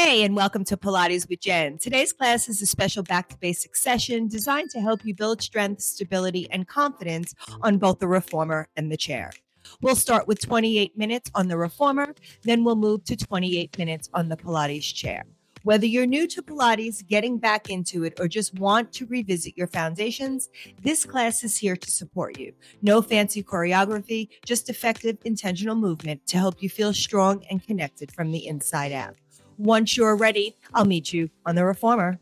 Hey, and welcome to Pilates with Jen. Today's class is a special back to basics session designed to help you build strength, stability, and confidence on both the reformer and the chair. We'll start with 28 minutes on the reformer, then we'll move to 28 minutes on the Pilates chair. Whether you're new to Pilates, getting back into it, or just want to revisit your foundations, this class is here to support you. No fancy choreography, just effective, intentional movement to help you feel strong and connected from the inside out. Once you're ready, I'll meet you on the reformer.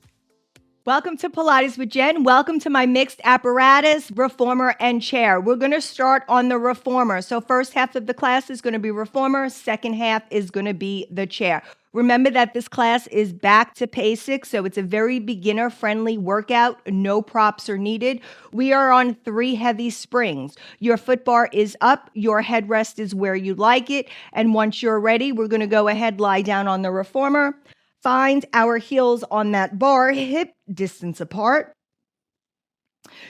Welcome to Pilates with Jen. Welcome to my mixed apparatus, reformer, and chair. We're going to start on the reformer. So first half of the class is going to be reformer. Second half is going to be the chair. Remember that this class is back to basics, so it's a very beginner-friendly workout. No props are needed. We are on 3 heavy springs. Your foot bar is up. Your headrest is where you like it. And once you're ready, we're going to go ahead, lie down on the reformer. Find our heels on that bar, hip distance apart.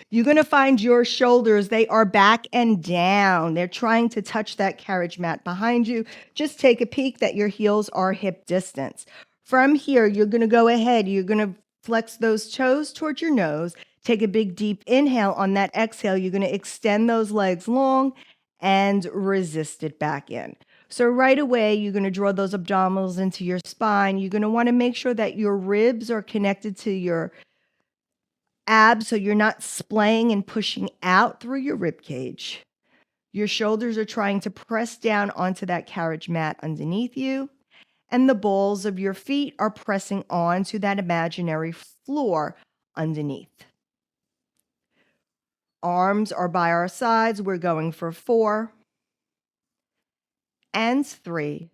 You're going to find your shoulders. They are back and down. They're trying to touch that carriage mat behind you. Just take a peek that your heels are hip distance. From here, you're going to go ahead. You're going to flex those toes towards your nose. Take a big deep inhale. On that exhale, you're going to extend those legs long and resist it back in. So right away, you're going to draw those abdominals into your spine. You're going to want to make sure that your ribs are connected to your abs, so you're not splaying and pushing out through your rib cage. Your shoulders are trying to press down onto that carriage mat underneath you, and the balls of your feet are pressing onto that imaginary floor underneath. Arms are by our sides. We're going for 4 and 3.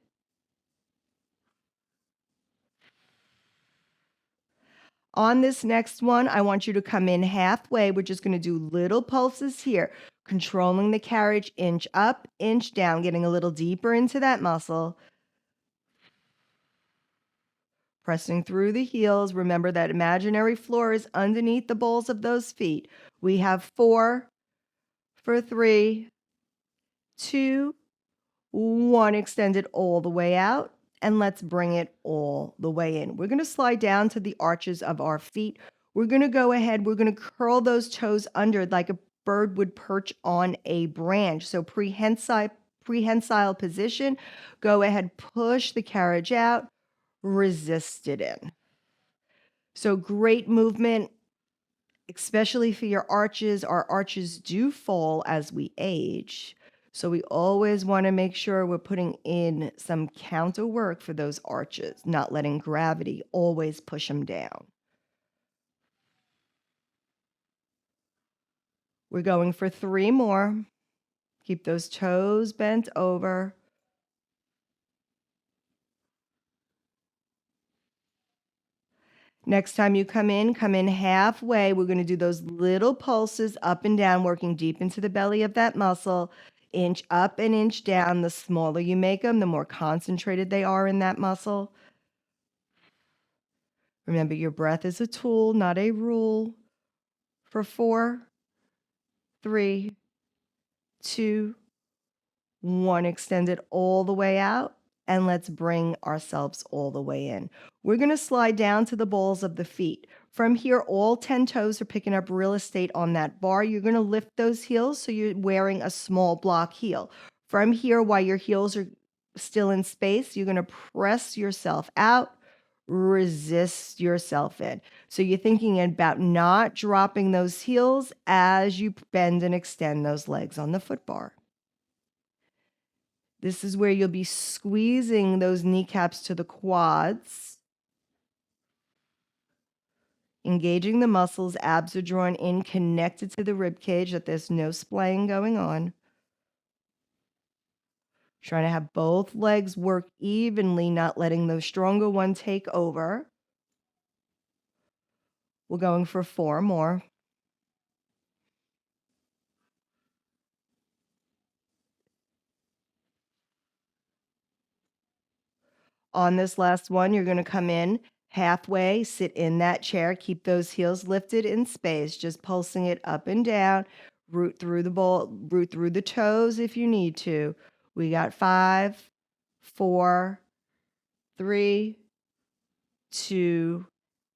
On this next one, I want you to come in halfway. We're just going to do little pulses here, controlling the carriage, inch up, inch down, getting a little deeper into that muscle. Pressing through the heels. Remember that imaginary floor is underneath the balls of those feet. We have 4 for 3, 2, 1. Extend it all the way out. And let's bring it all the way in. We're going to slide down to the arches of our feet. We're going to go ahead. We're going to curl those toes under like a bird would perch on a branch. So prehensile position. Go ahead, push the carriage out, resist it in. So great movement, especially for your arches. Our arches do fall as we age. So we always want to make sure we're putting in some counter work for those arches, not letting gravity always push them down. We're going for 3 more. Keep those toes bent over. Next time you come in halfway. We're going to do those little pulses up and down, working deep into the belly of that muscle. Inch up and inch down. The smaller you make them, the more concentrated they are in that muscle. Remember, your breath is a tool, not a rule. For 4, 3, 2, 1. Extend it all the way out, and let's bring ourselves all the way in. We're going to slide down to the balls of the feet. From here, all 10 toes are picking up real estate on that bar. You're going to lift those heels so you're wearing a small block heel. From here, while your heels are still in space, you're going to press yourself out, resist yourself in. So you're thinking about not dropping those heels as you bend and extend those legs on the foot bar. This is where you'll be squeezing those kneecaps to the quads. Engaging the muscles, abs are drawn in, connected to the rib cage, that there's no splaying going on. Trying to have both legs work evenly, not letting the stronger one take over. We're going for 4 more. On this last one, you're going to come in halfway, sit in that chair, keep those heels lifted in space, just pulsing it up and down, root through the ball, root through the toes if you need to. We got 5, 4, 3, 2,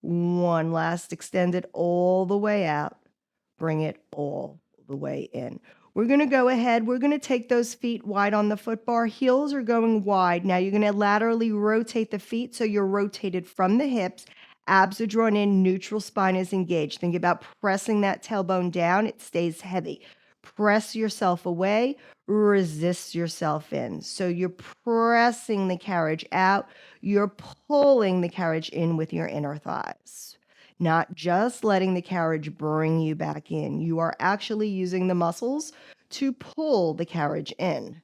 1. Last, extend it all the way out. Bring it all the way in. We're going to go ahead. We're going to take those feet wide on the foot bar. Heels are going wide. Now you're going to laterally rotate the feet so you're rotated from the hips. Abs are drawn in. Neutral spine is engaged. Think about pressing that tailbone down. It stays heavy. Press yourself away. Resist yourself in. So you're pressing the carriage out. You're pulling the carriage in with your inner thighs. Not just letting the carriage bring you back in. You are actually using the muscles to pull the carriage in.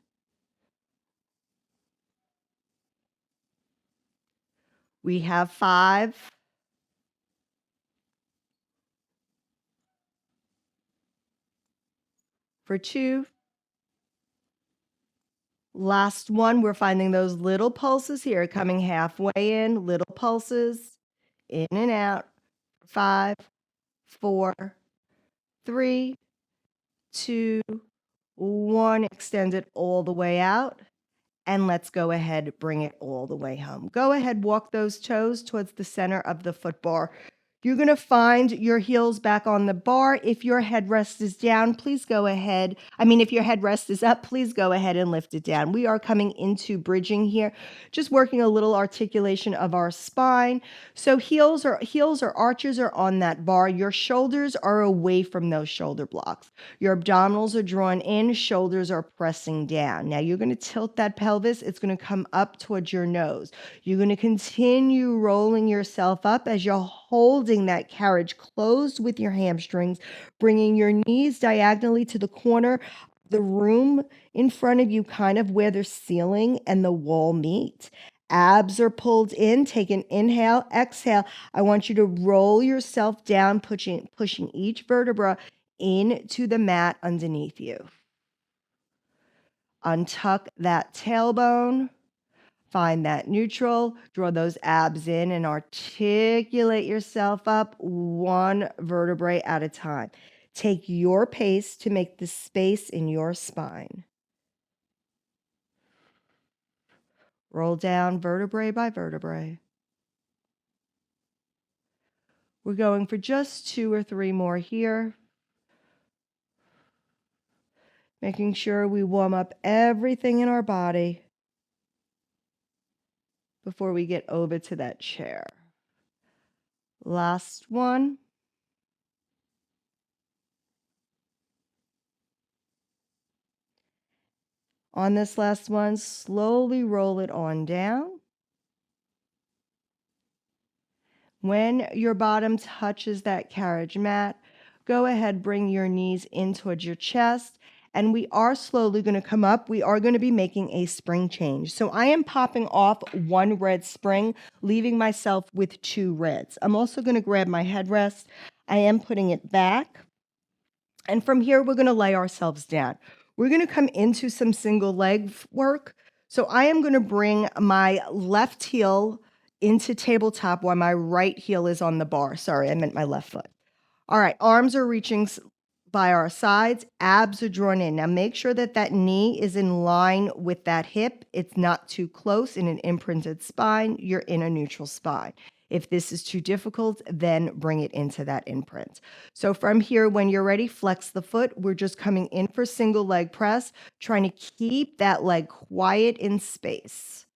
We have 5. For 2. Last one, we're finding those little pulses here, coming halfway in, little pulses, in and out. 5, 4, 3, 2, 1. Extend it all the way out. And let's go ahead, bring it all the way home. Go ahead, walk those toes towards the center of the foot bar. You're going to find your heels back on the bar. If your headrest is down, please go ahead. If your headrest is up, please go ahead and lift it down. We are coming into bridging here, just working a little articulation of our spine. So heels or arches are on that bar. Your shoulders are away from those shoulder blocks. Your abdominals are drawn in, shoulders are pressing down. Now you're going to tilt that pelvis. It's going to come up towards your nose. You're going to continue rolling yourself up as you're holding that carriage closed with your hamstrings, bringing your knees diagonally to the corner of the room in front of you, kind of where the ceiling and the wall meet. Abs are pulled in. Take an inhale, exhale. I want you to roll yourself down, pushing each vertebra into the mat underneath you. Untuck that tailbone. Find that neutral, draw those abs in and articulate yourself up one vertebrae at a time. Take your pace to make the space in your spine. Roll down vertebrae by vertebrae. We're going for just 2 or 3 more here. Making sure we warm up everything in our body before we get over to that chair. Last one. On this last one, slowly roll it on down. When your bottom touches that carriage mat, go ahead, bring your knees in towards your chest. And we are slowly going to come up. We are going to be making a spring change. So I am popping off 1 red spring, leaving myself with 2 reds. I'm also going to grab my headrest. I am putting it back. And from here, we're going to lay ourselves down. We're going to come into some single leg work. So I am going to bring my left heel into tabletop while my right heel is on the bar. Sorry, I meant my left foot. All right, arms are reaching by our sides, abs are drawn in. Now make sure that that knee is in line with that hip. It's not too close in an imprinted spine. You're in a neutral spine. If this is too difficult, then bring it into that imprint. So from here, when you're ready, flex the foot. We're just coming in for single leg press, trying to keep that leg quiet in space.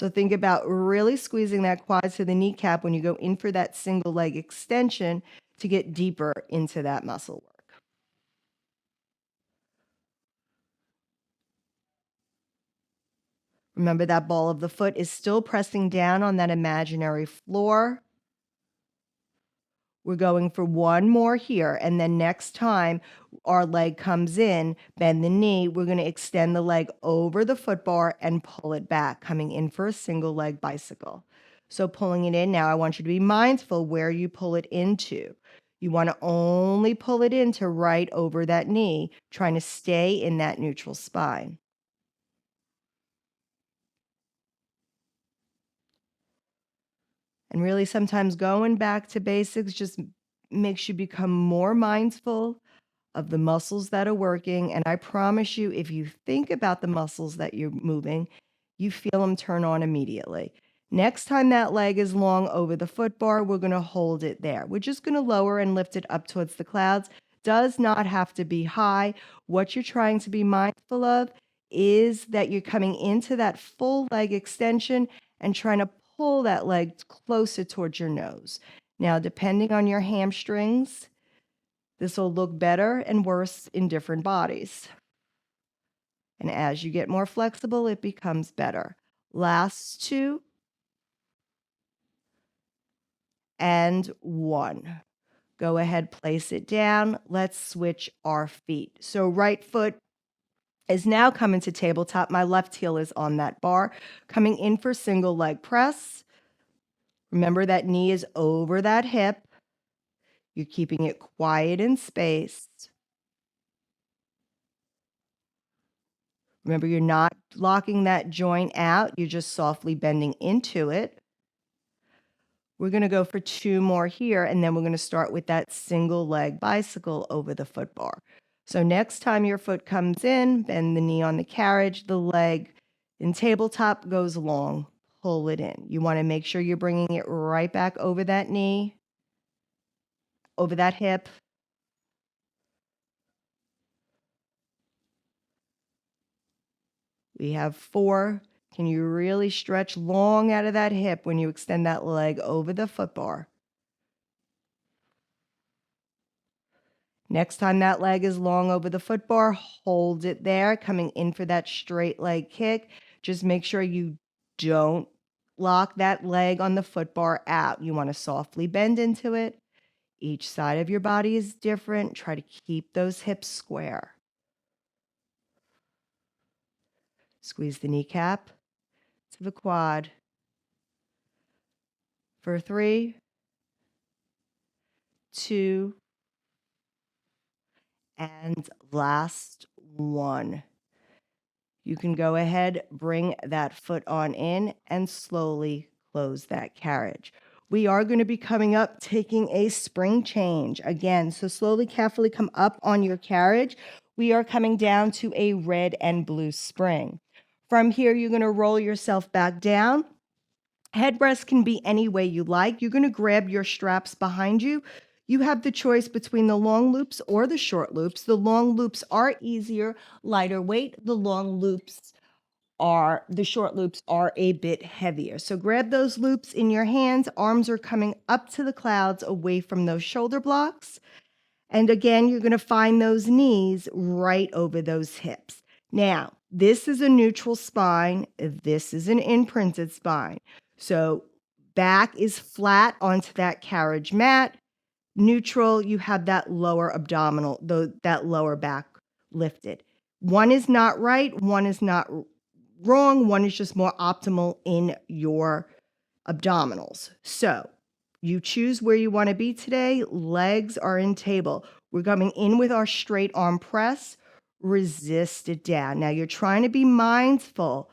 So think about really squeezing that quad to the kneecap when you go in for that single leg extension to get deeper into that muscle work. Remember that ball of the foot is still pressing down on that imaginary floor. We're going for 1 more here. And then next time our leg comes in, bend the knee. We're going to extend the leg over the foot bar and pull it back, coming in for a single leg bicycle. So pulling it in now, I want you to be mindful where you pull it into. You want to only pull it into right over that knee, trying to stay in that neutral spine. And really sometimes going back to basics just makes you become more mindful of the muscles that are working. And I promise you, if you think about the muscles that you're moving, you feel them turn on immediately. Next time that leg is long over the foot bar, we're going to hold it there. We're just going to lower and lift it up towards the clouds. Does not have to be high. What you're trying to be mindful of is that you're coming into that full leg extension and trying to pull that leg closer towards your nose. Now, depending on your hamstrings, this will look better and worse in different bodies. And as you get more flexible, it becomes better. Last 2 and 1. Go ahead, place it down. Let's switch our feet. So right foot is now coming to tabletop. My left heel is on that bar. Coming in for single leg press. Remember that knee is over that hip. You're keeping it quiet and spaced. Remember, you're not locking that joint out. You're just softly bending into it. We're going to go for 2 more here, and then we're going to start with that single leg bicycle over the foot bar. So next time your foot comes in, bend the knee on the carriage, the leg in tabletop goes long. Pull it in. You want to make sure you're bringing it right back over that knee, over that hip. We have 4. Can you really stretch long out of that hip when you extend that leg over the foot bar? Next time that leg is long over the foot bar, hold it there, coming in for that straight leg kick. Just make sure you don't lock that leg on the foot bar out. You want to softly bend into it. Each side of your body is different. Try to keep those hips square. Squeeze the kneecap to the quad. For 3, 2, and last 1. You can go ahead, bring that foot on in, and slowly close that carriage. We are going to be coming up, taking a spring change again. So slowly, carefully come up on your carriage. We are coming down to a red and blue spring. From here, you're going to roll yourself back down. Head rest can be any way you like. You're going to grab your straps behind you. You have the choice between the long loops or the short loops. The long loops are easier, lighter weight. The short loops are a bit heavier. So grab those loops in your hands. Arms are coming up to the clouds away from those shoulder blocks. And again, you're going to find those knees right over those hips. Now, this is a neutral spine. This is an imprinted spine. So back is flat onto that carriage mat. Neutral, you have that lower abdominal, that lower back lifted. One is not right, one is not wrong, one is just more optimal in your abdominals. So you choose where you want to be today. Legs are in table. We're coming in with our straight arm press. Resist it down. Now you're trying to be mindful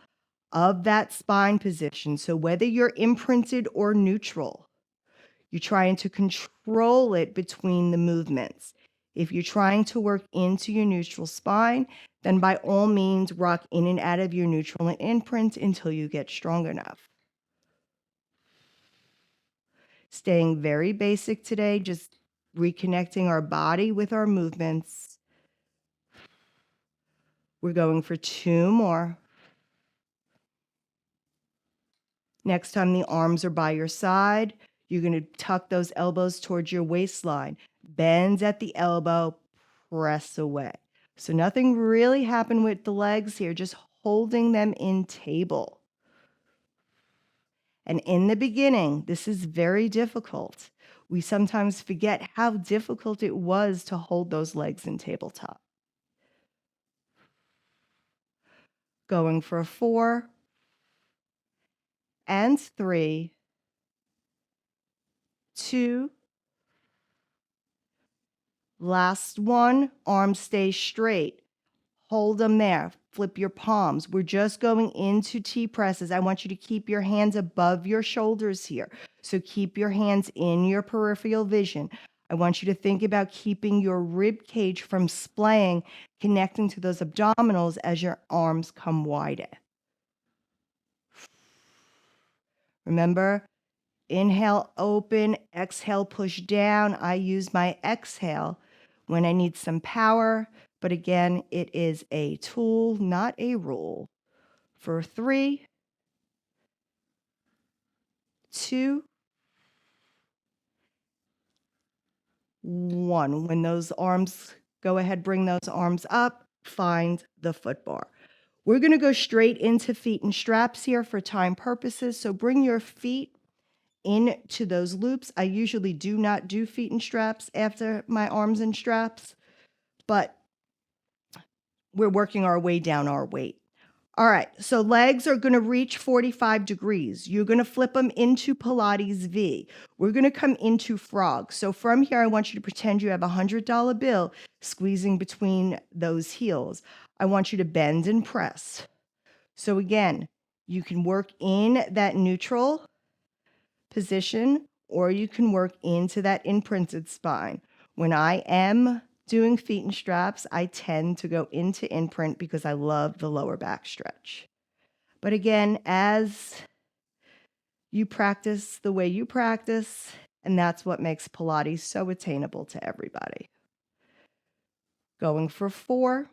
of that spine position. So whether you're imprinted or neutral, you're trying to control it between the movements. If you're trying to work into your neutral spine, then by all means, rock in and out of your neutral and imprint until you get strong enough. Staying very basic today, just reconnecting our body with our movements. We're going for 2 more. Next time the arms are by your side, you're going to tuck those elbows towards your waistline. Bend at the elbow, press away. So nothing really happened with the legs here, just holding them in table. And in the beginning, this is very difficult. We sometimes forget how difficult it was to hold those legs in tabletop. Going for 4 and 3, 2, last 1, arms stay straight. Hold them there. Flip your palms. We're just going into T-presses. I want you to keep your hands above your shoulders here. So keep your hands in your peripheral vision. I want you to think about keeping your rib cage from splaying, connecting to those abdominals as your arms come wider. Remember, inhale, open, exhale, push down. I use my exhale when I need some power, but again, it is a tool, not a rule. For 3, 2, 1. When those arms, go ahead, bring those arms up, find the foot bar. We're going to go straight into feet and straps here for time purposes. So bring your feet into those loops. I usually do not do feet and straps after my arms and straps, but we're working our way down our weight. All right, so legs are going to reach 45 degrees. You're going to flip them into Pilates V. We're going to come into frog. So from here, I want you to pretend you have a $100 bill squeezing between those heels. I want you to bend and press. So again, you can work in that neutral position, or you can work into that imprinted spine. When I am doing feet and straps, I tend to go into imprint because I love the lower back stretch. But again, as you practice the way you practice, and that's what makes Pilates so attainable to everybody. Going for 4.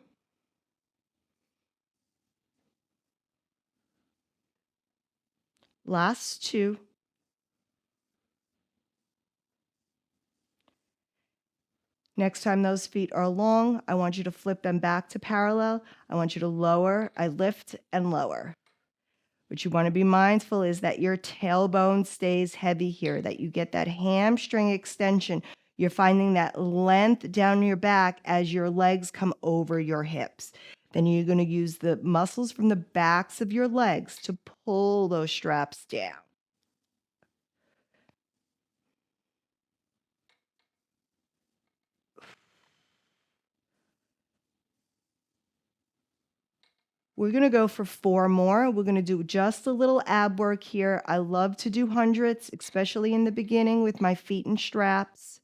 Last 2. Next time those feet are long, I want you to flip them back to parallel. I want you to lower. I lift and lower. What you want to be mindful is that your tailbone stays heavy here, that you get that hamstring extension. You're finding that length down your back as your legs come over your hips. Then you're going to use the muscles from the backs of your legs to pull those straps down. We're going to go for 4 more. We're going to do just a little ab work here. I love to do hundreds, especially in the beginning with my feet and straps.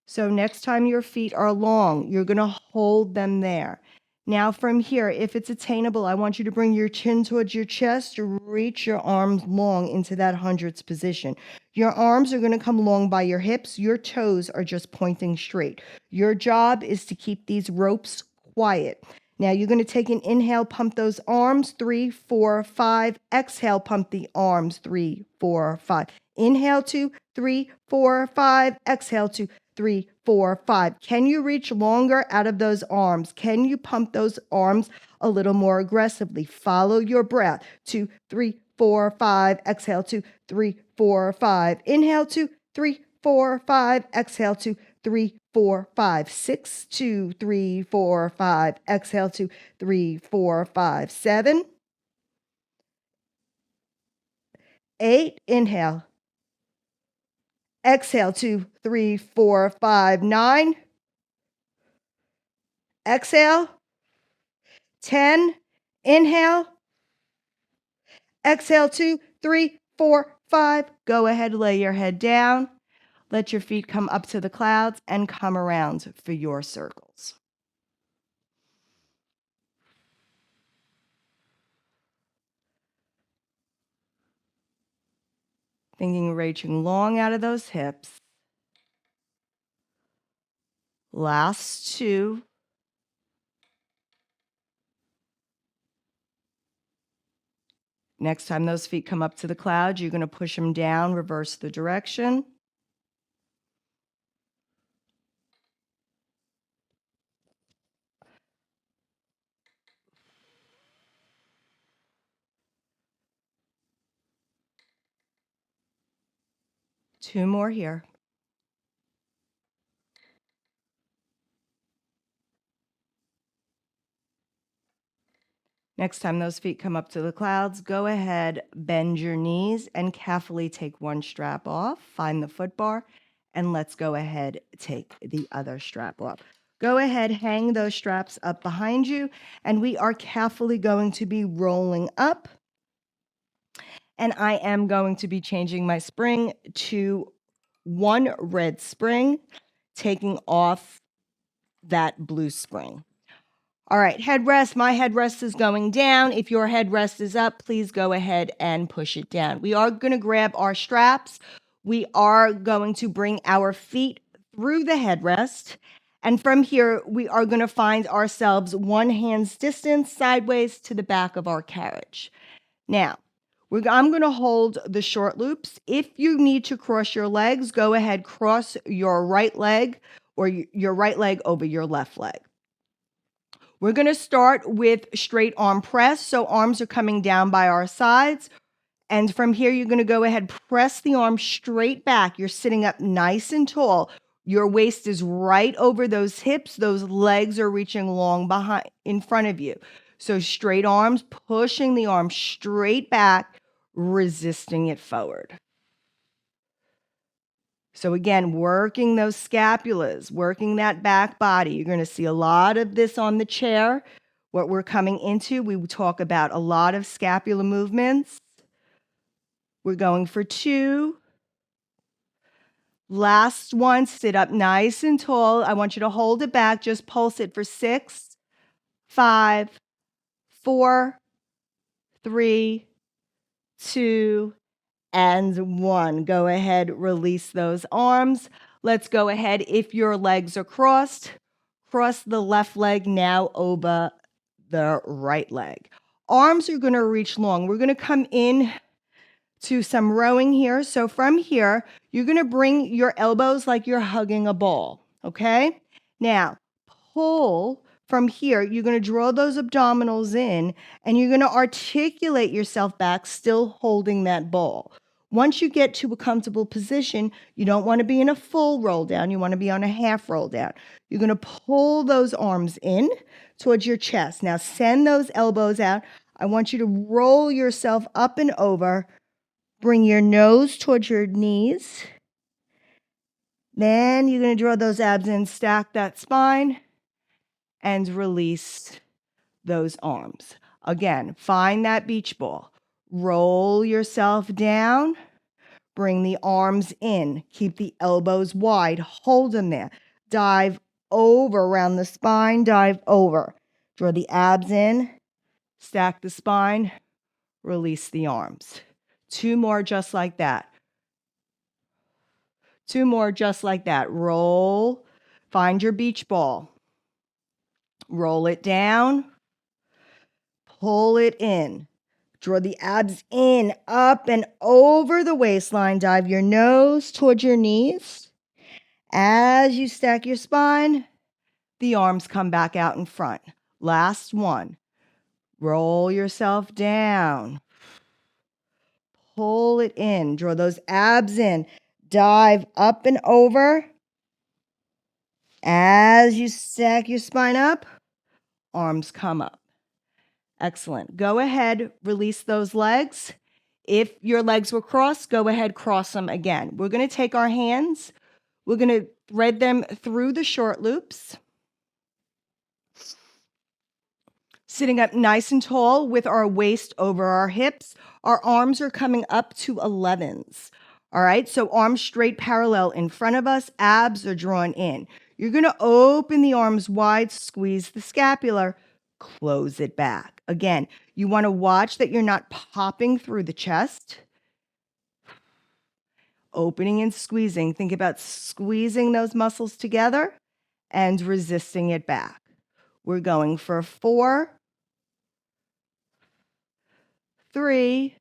So next time your feet are long, you're going to hold them there. Now from here, if it's attainable, I want you to bring your chin towards your chest, reach your arms long into that hundreds position. Your arms are going to come long by your hips. Your toes are just pointing straight. Your job is to keep these ropes quiet. Now you're going to take an inhale, pump those arms, 3, 4, 5. Exhale, pump the arms, 3, 4, 5. Inhale, 2, 3, 4, 5. Exhale, 2, 3, 4, 5. Can you reach longer out of those arms? Can you pump those arms a little more aggressively? Follow your breath. 2, 3, 4, 5. Exhale, 2, 3, 4, 5. Inhale, 2, 3, 4, 5. Exhale, 2, 3, 4, 5. 6, 2, 3, 4, 5. Exhale, 2, 3, 4, 5. 7, 8. Inhale. Exhale, 2, 3, 4, 5, 9. Exhale. 10. Inhale. Exhale, 2, 3, 4, 5. Go ahead, lay your head down. Let your feet come up to the clouds and come around for your circles. Thinking reaching long out of those hips. Last 2. Next time those feet come up to the clouds, you're going to push them down, reverse the direction. Two more here. Next time those feet come up to the clouds, go ahead, bend your knees and carefully take one strap off, find the foot bar, and let's go ahead, take the other strap off. Go ahead, hang those straps up behind you, and we are carefully going to be rolling up. And I am going to be changing my spring to one red spring, taking off that blue spring. All right, headrest. My headrest is going down. If your headrest is up, please go ahead and push it down. We are going to grab our straps. We are going to bring our feet through the headrest. And from here, we are going to find ourselves one hand's distance sideways to the back of our carriage. Now, I'm going to hold the short loops. If you need to cross your legs, go ahead, cross your right leg or your right leg over your left leg. We're going to start with straight arm press. So arms are coming down by our sides. And from here, you're going to go ahead, press the arm straight back. You're sitting up nice and tall. Your waist is right over those hips. Those legs are reaching long behind in front of you. So straight arms, pushing the arm straight back, resisting it forward. So again, working those scapulas, working that back body. You're going to see a lot of this on the chair. What we're coming into, we talk about a lot of scapular movements. We're going for 2. Last one, sit up nice and tall. I want you to hold it back. Just pulse it for 6, 5, 4, 3, 2, and 1. Go ahead, release those arms. Let's go ahead. If your legs are crossed, cross the left leg now over the right leg. Arms are going to reach long. We're going to come in to some rowing here. So from here, you're going to bring your elbows like you're hugging a ball, okay? Now, pull from here. You're going to draw those abdominals in, and you're going to articulate yourself back, still holding that ball. Once you get to a comfortable position, you don't want to be in a full roll down. You want to be on a half roll down. You're going to pull those arms in towards your chest. Now, send those elbows out. I want you to roll yourself up and over. Bring your nose towards your knees. Then you're going to draw those abs in, stack that spine, and release those arms. Again, find that beach ball. Roll yourself down. Bring the arms in. Keep the elbows wide. Hold them there. Dive over around the spine. Dive over. Draw the abs in. Stack the spine. Release the arms. 2 more just like that. 2 more just like that. Roll. Find your beach ball. Roll it down. Pull it in. Draw the abs in, up and over the waistline. Dive your nose towards your knees. As you stack your spine, the arms come back out in front. Last one. Roll yourself down. Pull it in. Draw those abs in. Dive up and over. As you stack your spine up, arms come up. Excellent. Go ahead, release those legs. If your legs were crossed, go ahead, cross them again. We're going to take our hands. We're going to thread them through the short loops. Sitting up nice and tall with our waist over our hips. Our arms are coming up to 11s. All right, so arms straight parallel in front of us. Abs are drawn in. You're going to open the arms wide, squeeze the scapular, close it back. Again, you want to watch that you're not popping through the chest. Opening and squeezing. Think about squeezing those muscles together and resisting it back. We're going for 4, 3,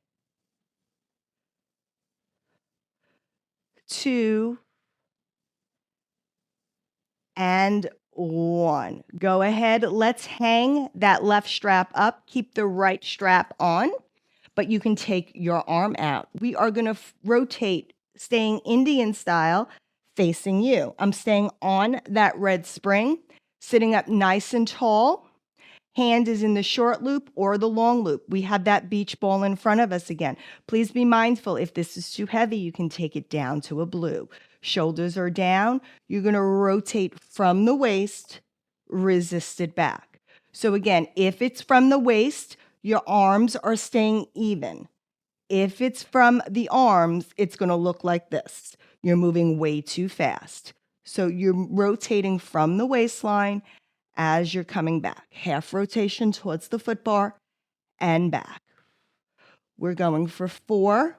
2, and 1. Go ahead. Let's hang that left strap up. Keep the right strap on, but you can take your arm out. We are going to rotate, staying Indian style, facing you. I'm staying on that red spring, sitting up nice and tall. Hand is in the short loop or the long loop. We have that beach ball in front of us again. Please be mindful. If this is too heavy, you can take it down to a blue. Shoulders are down. You're going to rotate from the waist, resist it back. So again, if it's from the waist, your arms are staying even. If it's from the arms, it's going to look like this. You're moving way too fast. So you're rotating from the waistline as you're coming back. Half rotation towards the foot bar and back. We're going for 4,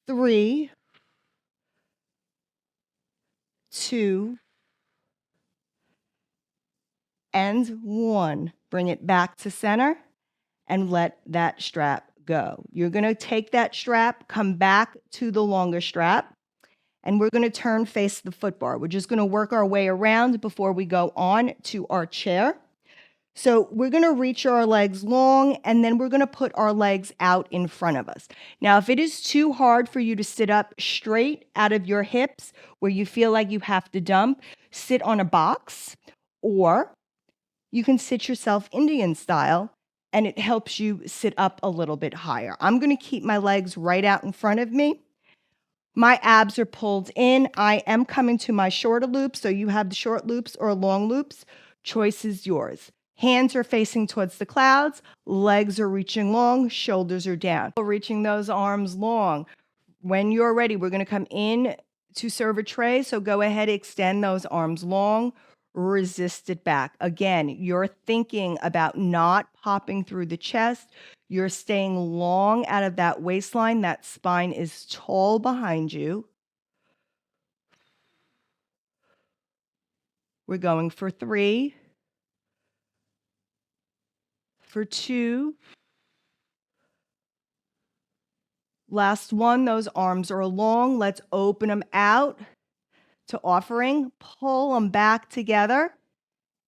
3, 2, and 1. Bring it back to center and let that strap go. You're going to take that strap, come back to the longer strap, and we're going to turn face the foot bar. We're just going to work our way around before we go on to our chair. So we're going to reach our legs long, and then we're going to put our legs out in front of us. Now, if it is too hard for you to sit up straight out of your hips where you feel like you have to dump, sit on a box, or you can sit yourself Indian style, and it helps you sit up a little bit higher. I'm going to keep my legs right out in front of me. My abs are pulled in. I am coming to my shorter loops, so you have the short loops or long loops. Choice is yours. Hands are facing towards the clouds. Legs are reaching long. Shoulders are down. Reaching those arms long. When you're ready, we're going to come in to serve a tray, so go ahead, extend those arms long. Resist it back. Again, you're thinking about not popping through the chest. You're staying long out of that waistline. That spine is tall behind you. We're going for 3, for 2. Last one, those arms are long. Let's open them out to offering. Pull them back together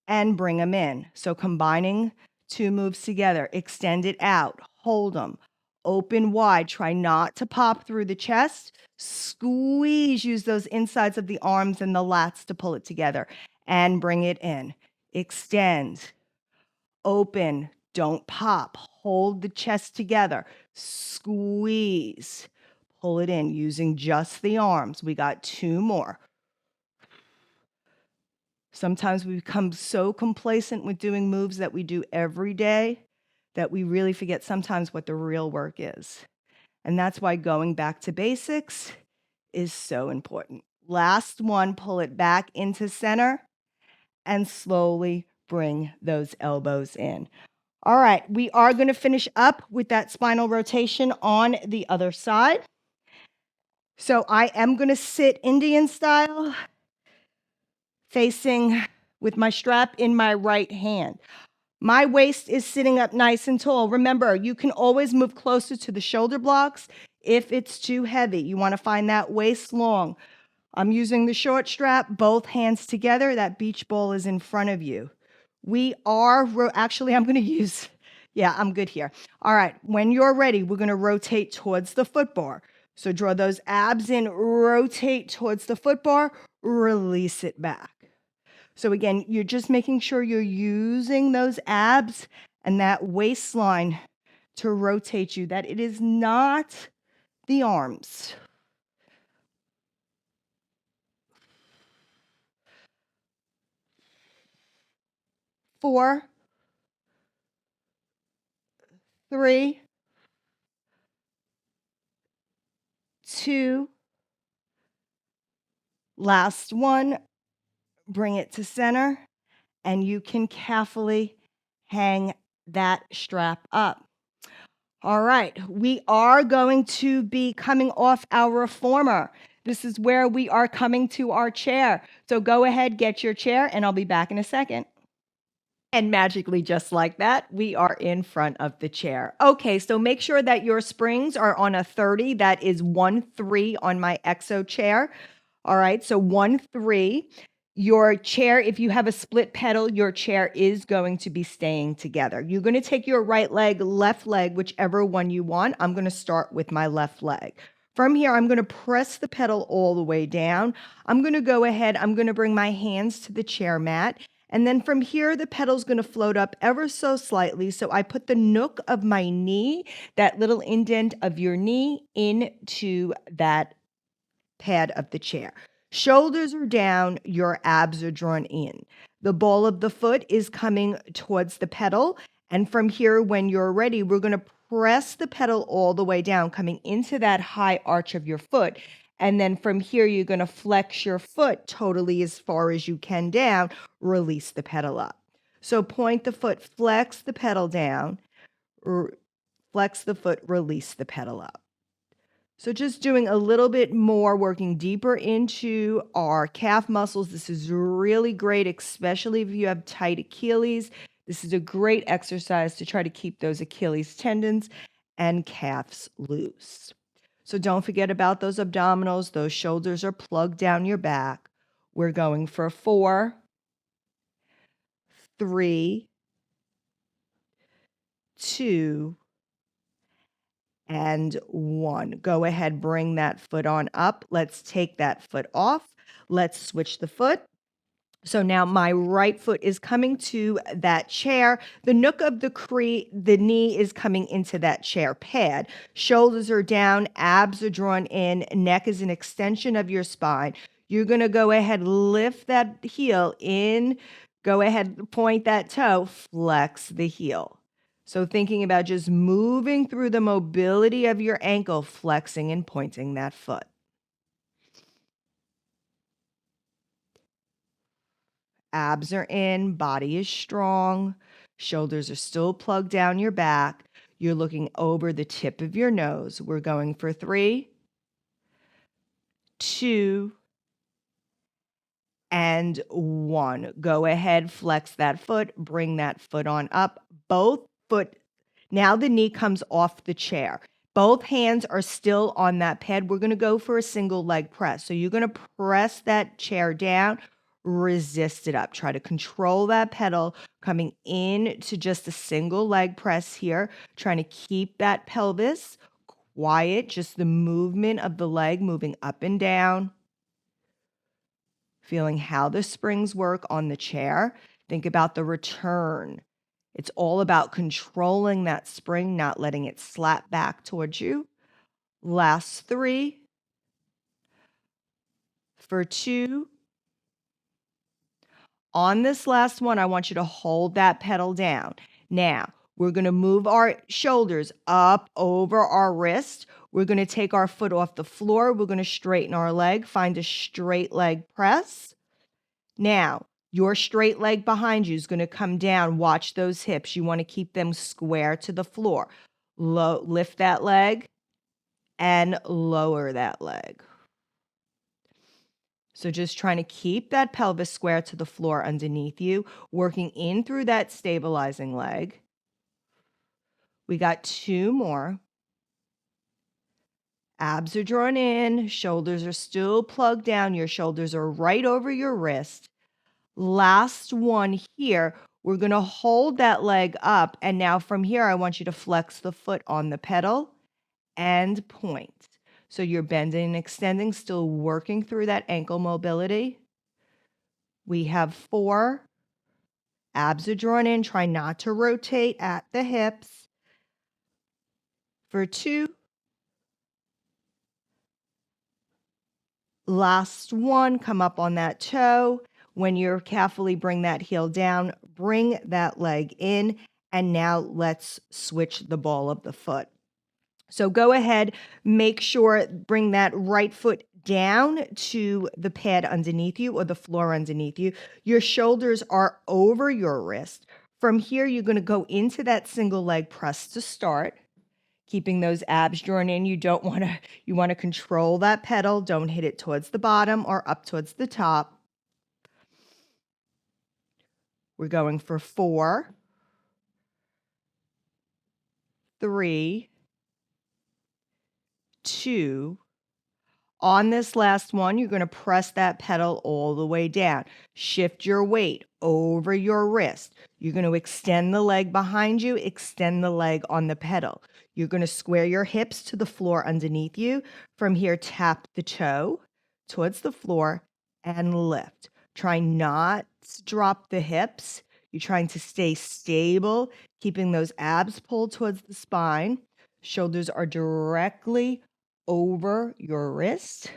and bring them in. So combining 2 moves together, extend it out, hold them, open wide, try not to pop through the chest, squeeze, use those insides of the arms and the lats to pull it together and bring it in. Extend, open, don't pop, hold the chest together, squeeze, pull it in using just the arms. We got 2 more. Sometimes we become so complacent with doing moves that we do every day that we really forget sometimes what the real work is. And that's why going back to basics is so important. Last one, pull it back into center and slowly bring those elbows in. All right, we are going to finish up with that spinal rotation on the other side. So I am going to sit Indian style, facing with my strap in my right hand. My waist is sitting up nice and tall. Remember, you can always move closer to the shoulder blocks if it's too heavy. You want to find that waist long. I'm using the short strap, both hands together. That beach ball is in front of you. We are, actually, I'm going to use, yeah, I'm good here. All right, when you're ready, we're going to rotate towards the foot bar. So draw those abs in, rotate towards the foot bar, release it back. So again, you're just making sure you're using those abs and that waistline to rotate you, that it is not the arms. Four, 3, 2, last one, bring it to center, and you can carefully hang that strap up. All right, we are going to be coming off our reformer. This is where we are coming to our chair. So go ahead, get your chair, and I'll be back in a second. And magically, just like that, we are in front of the chair. Okay, so make sure that your springs are on a 30. That is 1-3 on my Exo chair. All right, so 1-3. Your chair, if you have a split pedal, your chair is going to be staying together. You're going to take your right leg, left leg, whichever one you want. I'm going to start with my left leg. From here, I'm going to press the pedal all the way down. I'm going to go ahead, I'm going to bring my hands to the chair mat. And then from here, the pedal's going to float up ever so slightly. So I put the nook of my knee, that little indent of your knee, into that pad of the chair. Shoulders are down, your abs are drawn in. The ball of the foot is coming towards the pedal. And from here, when you're ready, we're going to press the pedal all the way down, coming into that high arch of your foot. And then from here, you're going to flex your foot totally as far as you can down, release the pedal up. So point the foot, flex the pedal down, flex the foot, release the pedal up. So just doing a little bit more, working deeper into our calf muscles. This is really great, especially if you have tight Achilles. This is a great exercise to try to keep those Achilles tendons and calves loose. So don't forget about those abdominals. Those shoulders are plugged down your back. We're going for 4, 3, 2, and 1. Go ahead, bring that foot on up. Let's take that foot off. Let's switch the foot. So now my right foot is coming to that chair. The nook of the knee is coming into that chair pad. Shoulders are down, abs are drawn in, neck is an extension of your spine. You're going to go ahead, lift that heel in, go ahead, point that toe, flex the heel. So thinking about just moving through the mobility of your ankle, flexing and pointing that foot. Abs are in, body is strong, shoulders are still plugged down your back. You're looking over the tip of your nose. We're going for 3, 2, and 1. Go ahead, flex that foot, bring that foot on up. Both foot, now the knee comes off the chair. Both hands are still on that pad. We're going to go for a single leg press. So you're going to press that chair down, resist it up. Try to control that pedal coming in to just a single leg press here. Trying to keep that pelvis quiet, just the movement of the leg moving up and down. Feeling how the springs work on the chair. Think about the return. It's all about controlling that spring, not letting it slap back towards you. Last 3. For 2. On this last one, I want you to hold that pedal down. Now, we're going to move our shoulders up over our wrist. We're going to take our foot off the floor. We're going to straighten our leg, find a straight leg press. Now, your straight leg behind you is going to come down. Watch those hips. You want to keep them square to the floor. Lift that leg and lower that leg. So just trying to keep that pelvis square to the floor underneath you, working in through that stabilizing leg. We got 2 more. Abs are drawn in, shoulders are still plugged down. Your shoulders are right over your wrist. Last one here. We're going to hold that leg up. And now from here, I want you to flex the foot on the pedal and point. So you're bending and extending, still working through that ankle mobility. We have 4. Abs are drawn in. Try not to rotate at the hips. For 2. Last one, come up on that toe. When you're carefully bring that heel down, bring that leg in. And now let's switch the ball of the foot. So go ahead, make sure, bring that right foot down to the pad underneath you or the floor underneath you. Your shoulders are over your wrist. From here, you're going to go into that single leg press to start, keeping those abs drawn in. You want to control that pedal. Don't hit it towards the bottom or up towards the top. We're going for 4, 3, 2. On this last one, you're going to press that pedal all the way down. Shift your weight over your wrist. You're going to extend the leg behind you, extend the leg on the pedal. You're going to square your hips to the floor underneath you. From here, tap the toe towards the floor and lift. Try not to drop the hips. You're trying to stay stable, keeping those abs pulled towards the spine. Shoulders are directly over your wrist.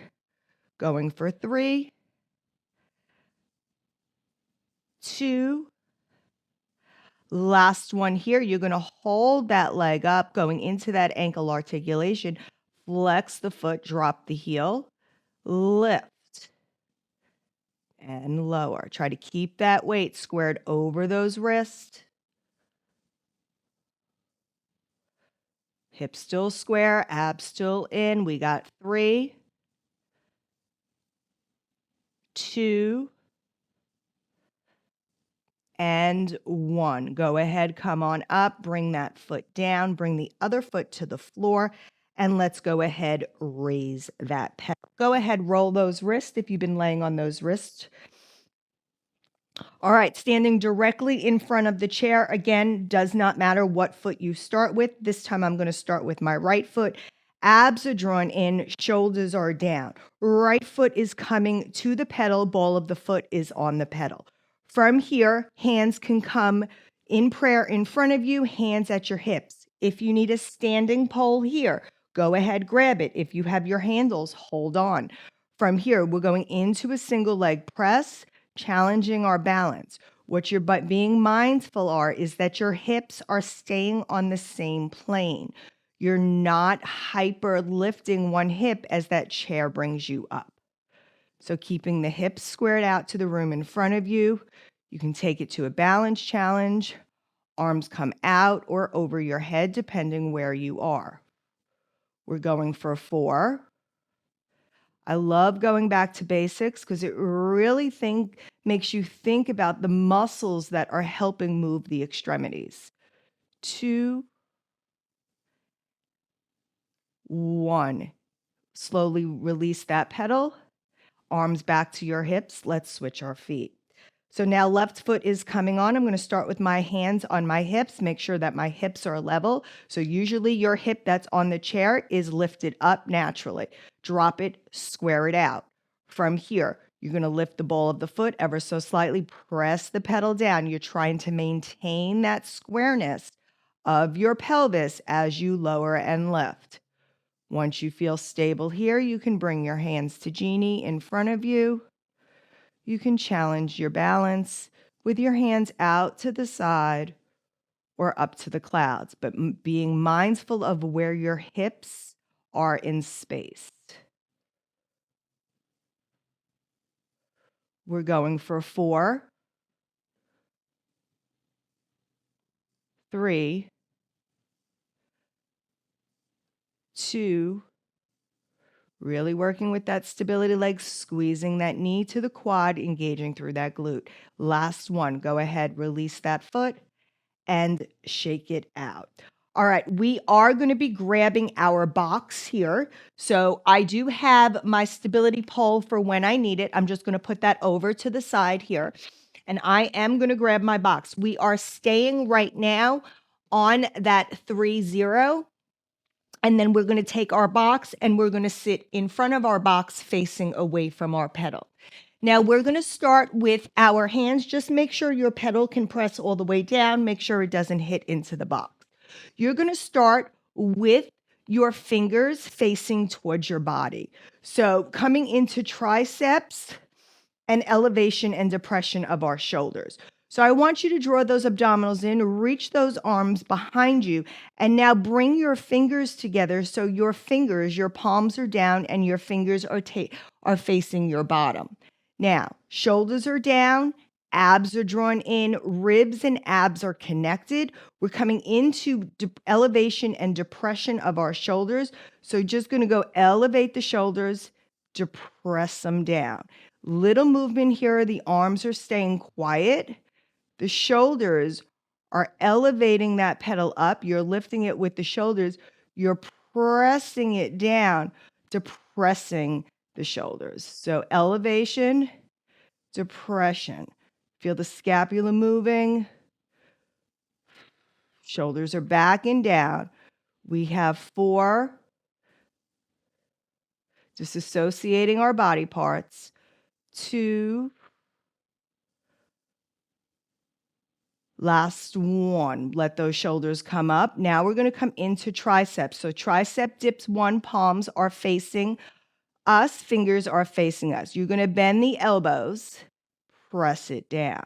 Going for 3, 2. Last one here. You're going to hold that leg up, going into that ankle articulation. Flex the foot, drop the heel. lift, and lower. Try to keep that weight squared over those wrists. Hips still square, abs still in. We got 3, 2, and 1. Go ahead, come on up, bring that foot down, bring the other foot to the floor, and let's go ahead, raise that pedal. Go ahead, roll those wrists if you've been laying on those wrists. All right, standing directly in front of the chair. Again, does not matter what foot you start with. This time I'm going to start with my right foot. Abs are drawn in, shoulders are down. Right foot is coming to the pedal, ball of the foot is on the pedal. From here, hands can come in prayer in front of you, hands at your hips. If you need a standing pole here, go ahead, grab it. If you have your handles, hold on. From here, we're going into a single leg press, challenging our balance. What you're being mindful is that your hips are staying on the same plane. You're not hyper lifting one hip as that chair brings you up. So keeping the hips squared out to the room in front of you. You can take it to a balance challenge. Arms come out or over your head, depending where you are. We're going for 4. I love going back to basics because it really makes you think about the muscles that are helping move the extremities. 2, 1. Slowly release that pedal. Arms back to your hips. Let's switch our feet. So now left foot is coming on. I'm going to start with my hands on my hips. Make sure that my hips are level. So usually your hip that's on the chair is lifted up naturally. Drop it, square it out. From here, you're going to lift the ball of the foot ever so slightly. Press the pedal down. You're trying to maintain that squareness of your pelvis as you lower and lift. Once you feel stable here, you can bring your hands to Genie in front of you. You can challenge your balance with your hands out to the side or up to the clouds, but being mindful of where your hips are in space. We're going for 4, 3, 2, really working with that stability leg, squeezing that knee to the quad, engaging through that glute. Last one, go ahead, release that foot and shake it out. All right, we are going to be grabbing our box here. So I do have my stability pole for when I need it. I'm just going to put that over to the side here. And I am going to grab my box. We are staying right now on that 3-0. And then we're going to take our box and we're going to sit in front of our box facing away from our pedal. Now we're going to start with our hands. Just make sure your pedal can press all the way down. Make sure it doesn't hit into the box. You're going to start with your fingers facing towards your body. So coming into triceps and elevation and depression of our shoulders. So I want you to draw those abdominals in, reach those arms behind you, and now bring your fingers together so your palms are down and your fingers are facing your bottom. Now, shoulders are down, abs are drawn in, ribs and abs are connected. We're coming into elevation and depression of our shoulders. So just going to go elevate the shoulders, depress them down. Little movement here. The arms are staying quiet. The shoulders are elevating that pedal up. You're lifting it with the shoulders. You're pressing it down, depressing the shoulders. So elevation, depression. Feel the scapula moving. Shoulders are back and down. We have 4. Disassociating our body parts. 2. Last one. Let those shoulders come up. Now we're going to come into triceps. So tricep dips 1, palms are facing us, fingers are facing us. You're going to bend the elbows, press it down.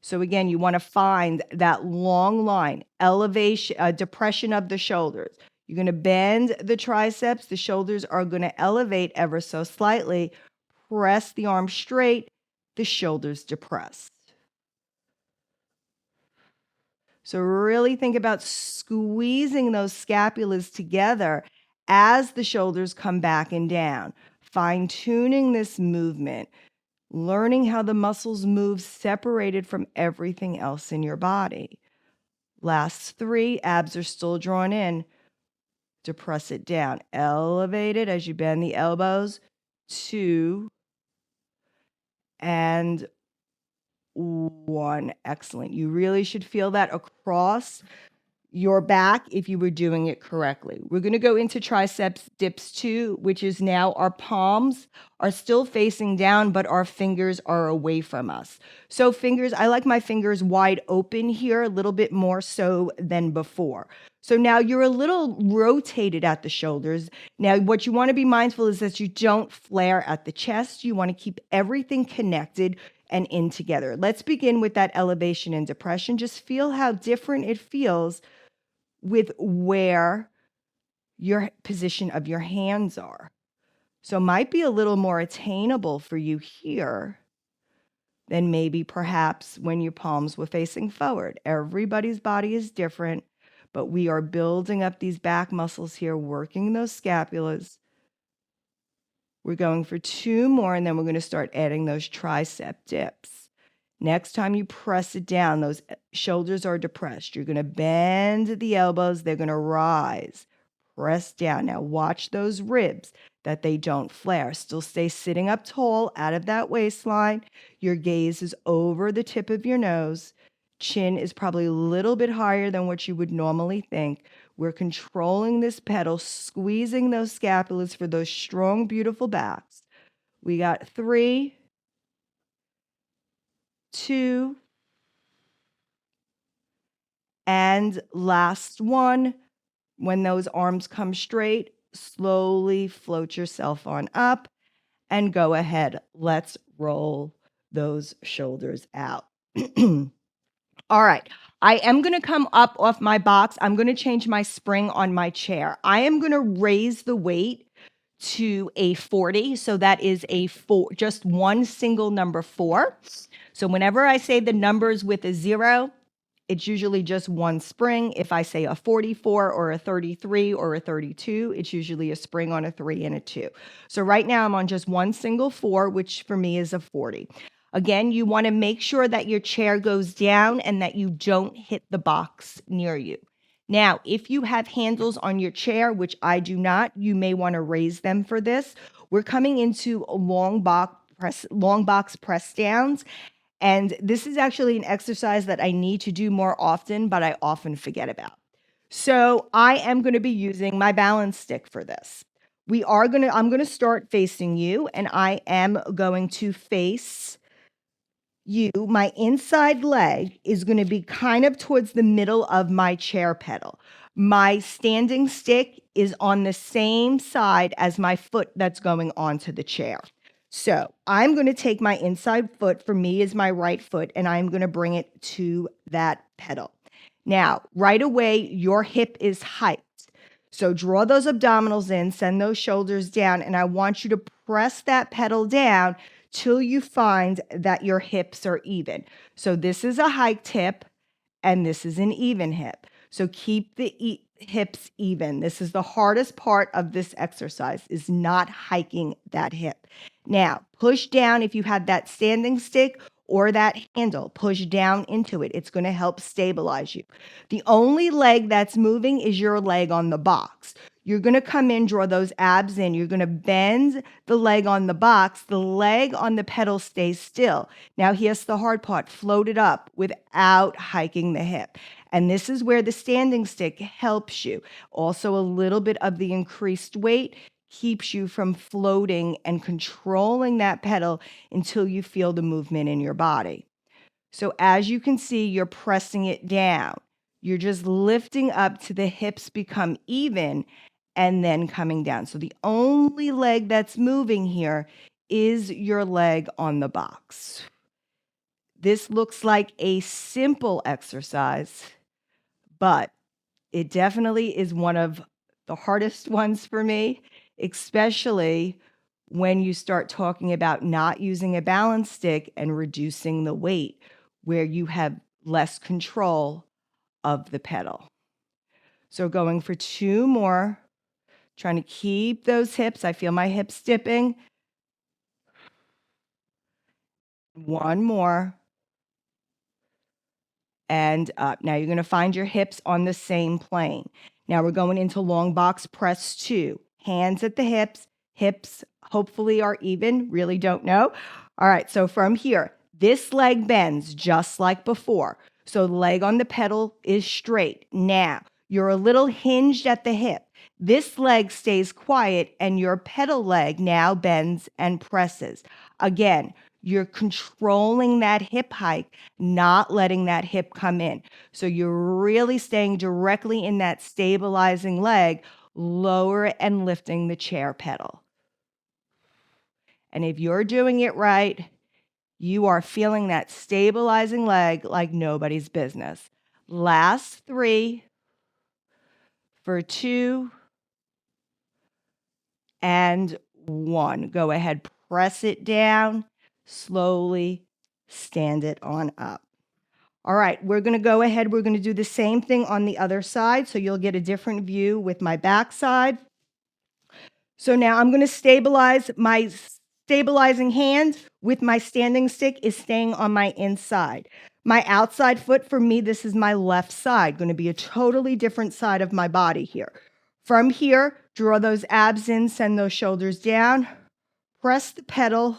So again, you want to find that long line, elevation, depression of the shoulders. You're going to bend the triceps. The shoulders are going to elevate ever so slightly. Press the arms straight, the shoulders depressed. So really think about squeezing those scapulas together as the shoulders come back and down. Fine-tuning this movement, learning how the muscles move separated from everything else in your body. Last 3, abs are still drawn in. Depress it down. Elevate it as you bend the elbows. 2 and 1. Excellent. You really should feel that across your back if you were doing it correctly. We're going to go into triceps dips 2, which is now our palms are still facing down, but our fingers are away from us. So fingers, I like my fingers wide open here, a little bit more so than before. So now you're a little rotated at the shoulders. Now, what you want to be mindful is that you don't flare at the chest. You want to keep everything connected and in together. Let's begin with that elevation and depression. Just feel how different it feels with where your position of your hands are. So it might be a little more attainable for you here than maybe perhaps when your palms were facing forward. Everybody's body is different, but we are building up these back muscles here, working those scapulas. We're going for 2 more, and then we're going to start adding those tricep dips. Next time you press it down, those shoulders are depressed. You're going to bend the elbows. They're going to rise. Press down. Now watch those ribs that they don't flare. Still stay sitting up tall out of that waistline. Your gaze is over the tip of your nose. Chin is probably a little bit higher than what you would normally think. We're controlling this pedal, squeezing those scapulas for those strong, beautiful backs. We got 3, 2, and last one. When those arms come straight, slowly float yourself on up and go ahead. Let's roll those shoulders out. All right. I am going to come up off my box. I'm going to change my spring on my chair. I am going to raise the weight to a 40. So that is a 4, just one single number 4. So whenever I say the numbers with a 0, it's usually just one spring. If I say a 44 or a 33 or a 32, it's usually a spring on a 3 and a 2. So right now I'm on just one single 4, which for me is a 40. Again, you want to make sure that your chair goes down and that you don't hit the box near you. Now, if you have handles on your chair, which I do not, you may want to raise them for this. We're coming into a long box press downs. And this is actually an exercise that I need to do more often, but I often forget about. So I am going to be using my balance stick for this. I'm going to start facing you, and I am going to face you. My inside leg is going to be kind of towards the middle of my chair pedal. My standing stick is on the same side as my foot that's going onto the chair. So I'm going to take my inside foot, for me is my right foot, and I'm going to bring it to that pedal. Now, right away, your hip is hiked. So draw those abdominals in, send those shoulders down, and I want you to press that pedal down till you find that your hips are even. So this is a hiked hip, and this is an even hip. So keep the hips even. This is the hardest part of this exercise, is not hiking that hip. Now, push down if you have that standing stick or that handle. Push down into it. It's going to help stabilize you. The only leg that's moving is your leg on the box. You're going to come in, draw those abs in. You're going to bend the leg on the box. The leg on the pedal stays still. Now, here's the hard part. Float it up without hiking the hip. And this is where the standing stick helps you. Also, a little bit of the increased weight keeps you from floating and controlling that pedal until you feel the movement in your body. So as you can see, you're pressing it down. You're just lifting up to the hips become even and then coming down. So the only leg that's moving here is your leg on the box. This looks like a simple exercise, but it definitely is one of the hardest ones for me, especially when you start talking about not using a balance stick and reducing the weight, where you have less control of the pedal. So going for 2 more, trying to keep those hips. I feel my hips dipping. 1 more. And up. Now you're going to find your hips on the same plane. Now we're going into long box press 2. Hands at the hips. Hips hopefully are even. Really don't know. All right. So from here, this leg bends just like before. So the leg on the pedal is straight. Now you're a little hinged at the hip. This leg stays quiet and your pedal leg now bends and presses. Again, you're controlling that hip hike, not letting that hip come in. So you're really staying directly in that stabilizing leg, lower and lifting the chair pedal. And if you're doing it right, you are feeling that stabilizing leg like nobody's business. Last 3 for 2 and 1. Go ahead, press it down, slowly stand it on up. All right, we're going to go ahead. We're going to do the same thing on the other side, so you'll get a different view with my back side. So now I'm going to stabilize. My stabilizing hand with my standing stick is staying on my inside. My outside foot, for me, this is my left side, going to be a totally different side of my body here. From here, draw those abs in, send those shoulders down, press the pedal,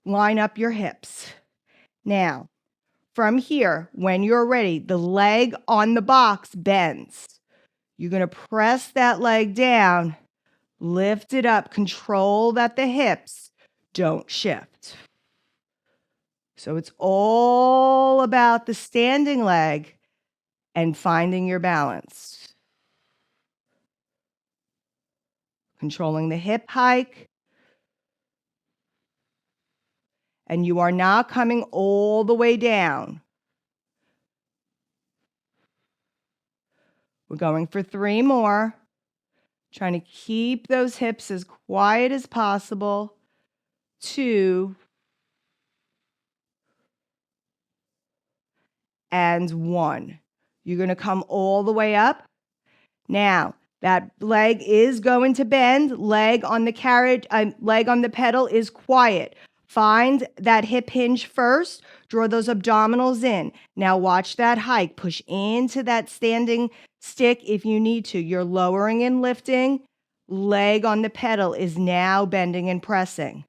line up your hips. Now, from here, when you're ready, the leg on the box bends. You're going to press that leg down, lift it up, control that the hips don't shift. So it's all about the standing leg and finding your balance. Controlling the hip hike. And you are not coming all the way down. We're going for 3 more. Trying to keep those hips as quiet as possible. 2 and 1. You're going to come all the way up. Now, that leg is going to bend. Leg on the pedal is quiet. Find that hip hinge first. Draw those abdominals in. Now watch that hike. Push into that standing stick if you need to. You're lowering and lifting. Leg on the pedal is now bending and pressing.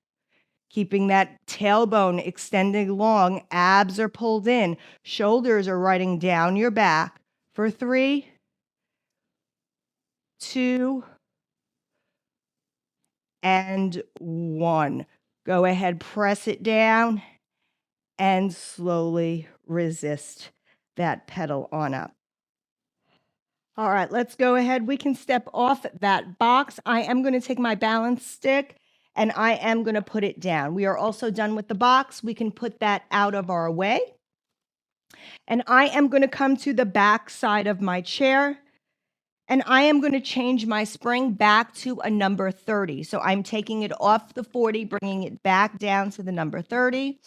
Keeping that tailbone extending long. Abs are pulled in. Shoulders are riding down your back. For 3, 2, and 1. Go ahead, press it down, and slowly resist that pedal on up. All right, let's go ahead. We can step off that box. I am going to take my balance stick, and I am going to put it down. We are also done with the box. We can put that out of our way. And I am going to come to the back side of my chair. And I am going to change my spring back to a number 30. So I'm taking it off the 40, bringing it back down to the number 30.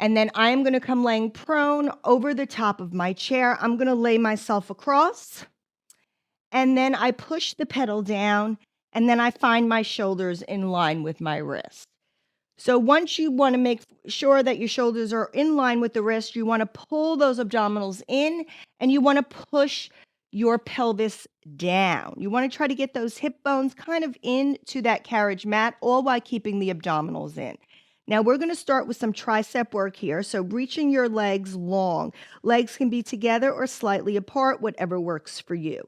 And then I am going to come laying prone over the top of my chair. I'm going to lay myself across. And then I push the pedal down. And then I find my shoulders in line with my wrist. So once you want to make sure that your shoulders are in line with the wrist, you want to pull those abdominals in and you want to push your pelvis down. You want to try to get those hip bones kind of into that carriage mat, all while keeping the abdominals in. Now we're going to start with some tricep work here. So reaching your legs long. Legs can be together or slightly apart, whatever works for you.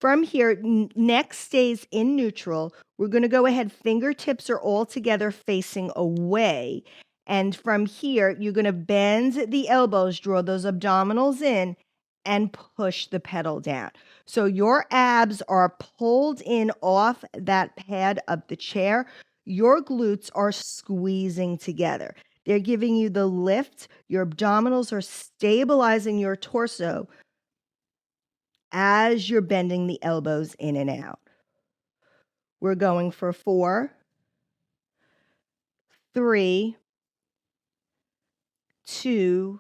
From here, neck stays in neutral. We're going to go ahead, fingertips are all together facing away. And from here, you're going to bend the elbows, draw those abdominals in, and push the pedal down. So your abs are pulled in off that pad of the chair. Your glutes are squeezing together. They're giving you the lift. Your abdominals are stabilizing your torso as you're bending the elbows in and out. We're going for 4, 3, 2,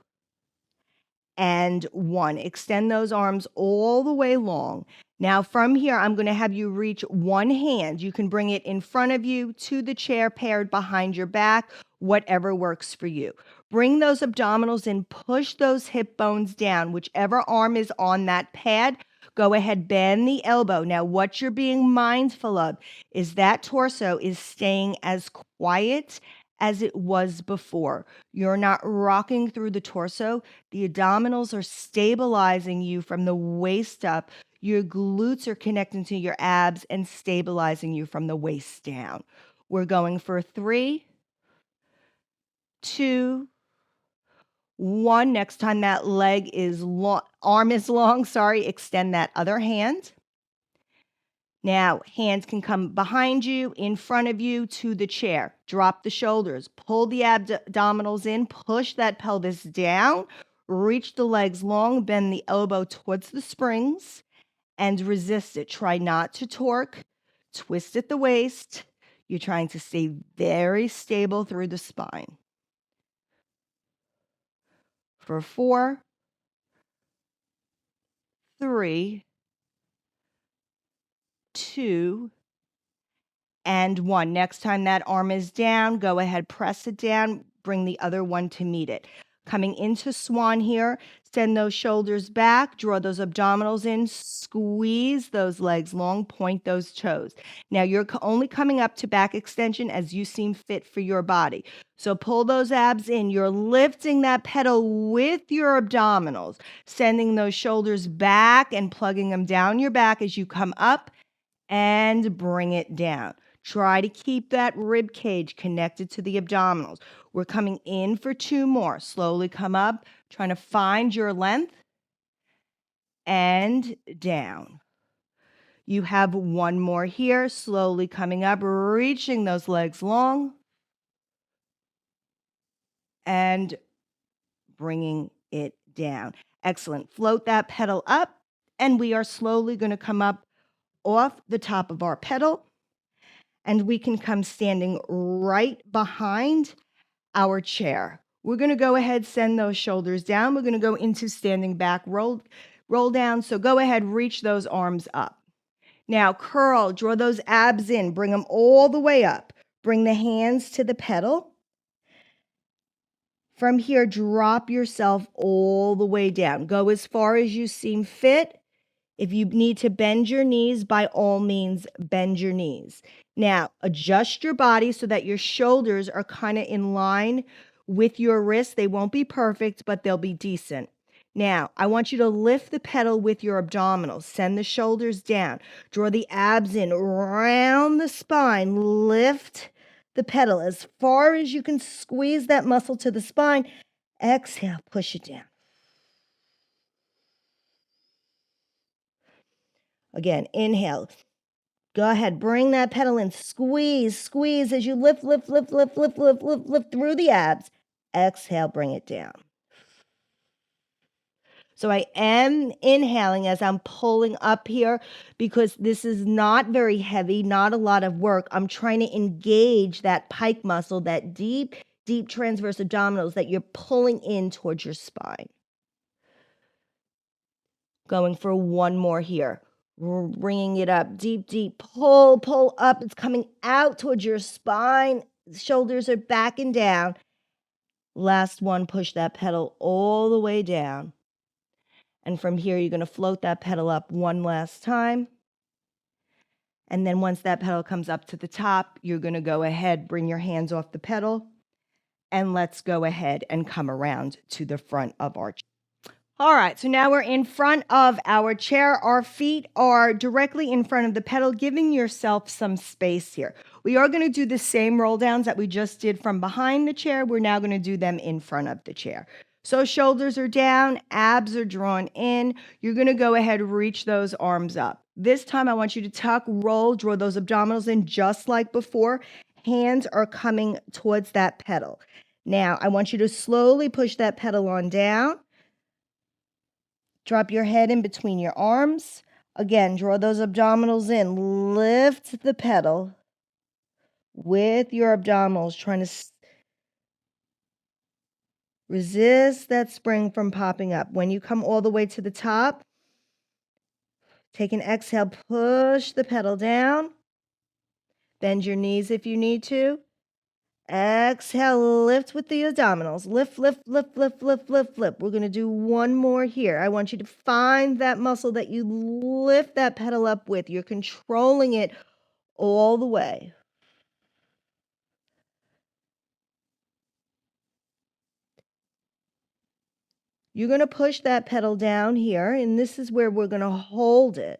and 1. Extend those arms all the way long. Now from here, I'm going to have you reach one hand. You can bring it in front of you to the chair, paired behind your back, whatever works for you. Bring those abdominals in, push those hip bones down. Whichever arm is on that pad, go ahead, bend the elbow. Now what you're being mindful of is that torso is staying as quiet as it was before. You're not rocking through the torso. The abdominals are stabilizing you from the waist up. Your glutes are connecting to your abs and stabilizing you from the waist down. We're going for 3, 2, 1. Next time that leg is long, arm is long, extend that other hand. Now, hands can come behind you, in front of you, to the chair. Drop the shoulders, pull the abdominals in, push that pelvis down, reach the legs long, bend the elbow towards the springs, and resist it. Try not to torque, twist at the waist. You're trying to stay very stable through the spine. For 4, 3, 2, and 1. Next time that arm is down, go ahead, press it down, bring the other one to meet it. Coming into swan here, send those shoulders back, draw those abdominals in, squeeze those legs long, point those toes. Now you're only coming up to back extension as you seem fit for your body. So pull those abs in. You're lifting that pedal with your abdominals, sending those shoulders back and plugging them down your back as you come up and bring it down. Try to keep that rib cage connected to the abdominals. We're coming in for 2 more. Slowly come up, trying to find your length, and down. You have 1 more here. Slowly coming up, reaching those legs long, and bringing it down. Excellent. Float that pedal up, and we are slowly going to come up off the top of our pedal, and we can come standing right behind our chair. We're going to go ahead, send those shoulders down. We're going to go into standing back roll down. So go ahead, reach those arms up. Now curl, draw those abs in, bring them all the way up. Bring the hands to the pedal. From here, drop yourself all the way down. Go as far as you seem fit. If you need to bend your knees, by all means, bend your knees. Now, adjust your body so that your shoulders are kind of in line with your wrists. They won't be perfect, but they'll be decent. Now, I want you to lift the pedal with your abdominals. Send the shoulders down. Draw the abs in, round the spine. Lift the pedal as far as you can. Squeeze that muscle to the spine. Exhale, push it down. Again, inhale. Go ahead, bring that pedal in. Squeeze, squeeze as you lift through the abs. Exhale, bring it down. So I am inhaling as I'm pulling up here because this is not very heavy, not a lot of work. I'm trying to engage that pike muscle, that deep transverse abdominals that you're pulling in towards your spine. Going for 1 more here. Bringing it up, deep, pull up. It's coming out towards your spine. Shoulders are back and down. Last one, push that pedal all the way down. And from here, you're going to float that pedal up 1 last time. And then once that pedal comes up to the top, you're going to go ahead, bring your hands off the pedal, and let's go ahead and come around to the front of our chair. All right, so now we're in front of our chair. Our feet are directly in front of the pedal, giving yourself some space here. We are going to do the same roll downs that we just did from behind the chair. We're now going to do them in front of the chair. So shoulders are down, abs are drawn in. You're going to go ahead and reach those arms up. This time I want you to tuck, roll, draw those abdominals in just like before. Hands are coming towards that pedal. Now I want you to slowly push that pedal on down. Drop your head in between your arms. Again, draw those abdominals in. Lift the pedal with your abdominals, trying to resist that spring from popping up. When you come all the way to the top, take an exhale, push the pedal down. Bend your knees if you need to. Exhale, lift with the abdominals. Lift, lift, lift, lift, lift, lift, lift. We're going to do one more here. I want you to find that muscle that you lift that pedal up with. You're controlling it all the way. You're going to push that pedal down here, and this is where we're going to hold it.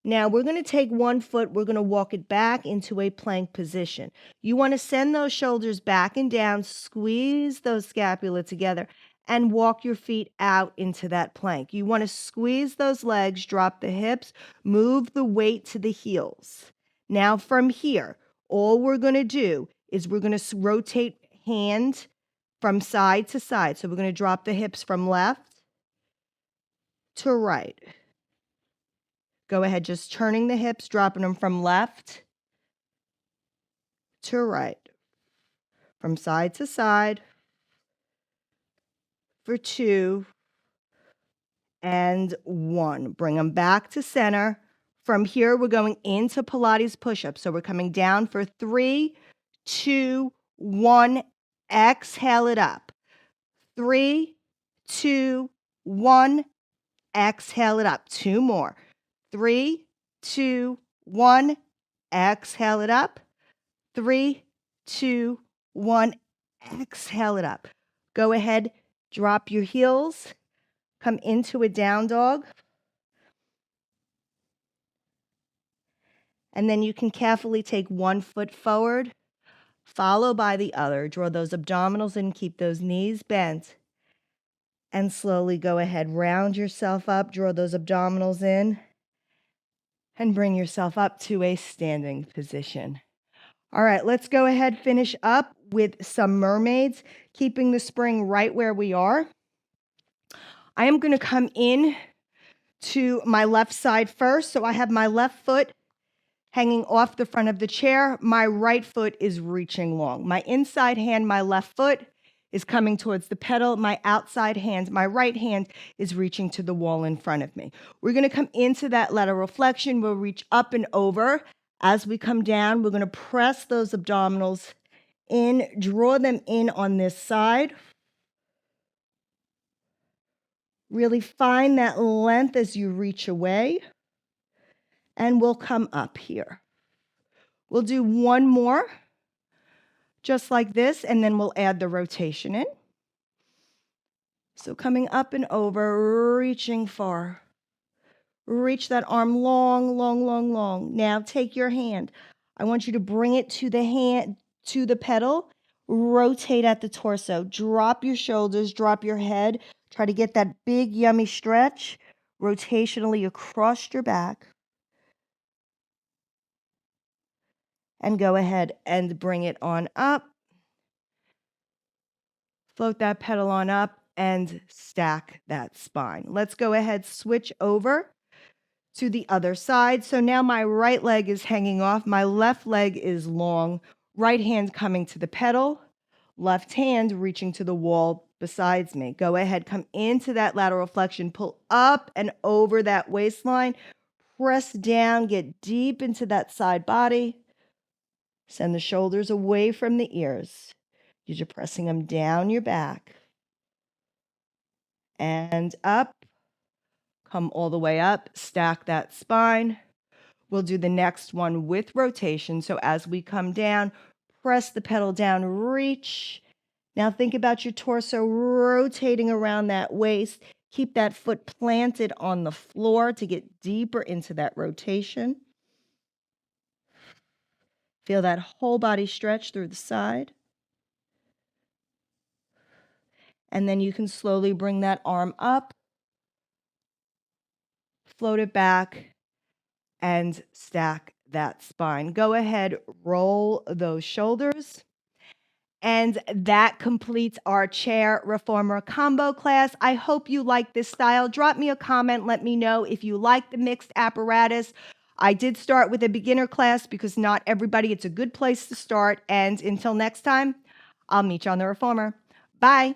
Now, we're going to take one foot, we're going to walk it back into a plank position. You want to send those shoulders back and down, squeeze those scapula together, and walk your feet out into that plank. You want to squeeze those legs, drop the hips, move the weight to the heels. Now, from here, all we're going to do is we're going to rotate hand from side to side. So we're going to drop the hips from left to right. Go ahead, just turning the hips, dropping them from left to right, from side to side for 2 and 1. Bring them back to center. From here, we're going into Pilates push-ups. So we're coming down for 3, 2, 1. Exhale it up. 3, 2, 1. Exhale it up. 2 more. 3, 2, 1. Exhale it up. 3, 2, 1. Exhale it up. Go ahead, drop your heels, come into a down dog. And then you can carefully take one foot forward, follow by the other. Draw those abdominals in, keep those knees bent. And slowly go ahead, round yourself up, draw those abdominals in, and bring yourself up to a standing position. All right, let's go ahead, finish up with some mermaids, keeping the spring right where we are. I am going to come in to my left side first. So I have my left foot hanging off the front of the chair. My right foot is reaching long. My inside hand, my left foot is coming towards the pedal. My outside hand, my right hand is reaching to the wall in front of me. We're going to come into that lateral flexion. We'll reach up and over. As we come down, we're going to press those abdominals in, draw them in on this side. Really find that length as you reach away. And we'll come up here. We'll do one more, just like this, and then we'll add the rotation in. So coming up and over, reaching far. Reach that arm long, long, long, long. Now take your hand. I want you to bring it to the hand, to the pedal. Rotate at the torso. Drop your shoulders, drop your head. Try to get that big, yummy stretch rotationally across your back. And go ahead and bring it on up. Float that pedal on up and stack that spine. Let's go ahead, switch over to the other side. So now my right leg is hanging off. My left leg is long. Right hand coming to the pedal. Left hand reaching to the wall besides me. Go ahead, come into that lateral flexion. Pull up and over that waistline. Press down, get deep into that side body. Send the shoulders away from the ears. You're pressing them down your back. And up. Come all the way up. Stack that spine. We'll do the next one with rotation. So as we come down, press the pedal down, reach. Now think about your torso rotating around that waist. Keep that foot planted on the floor to get deeper into that rotation. Feel that whole body stretch through the side. And then you can slowly bring that arm up, float it back, and stack that spine. Go ahead, roll those shoulders. And that completes our chair reformer combo class. I hope you like this style. Drop me a comment. Let me know if you like the mixed apparatus. I did start with a beginner class because not everybody, it's a good place to start. And until next time, I'll meet you on the reformer. Bye.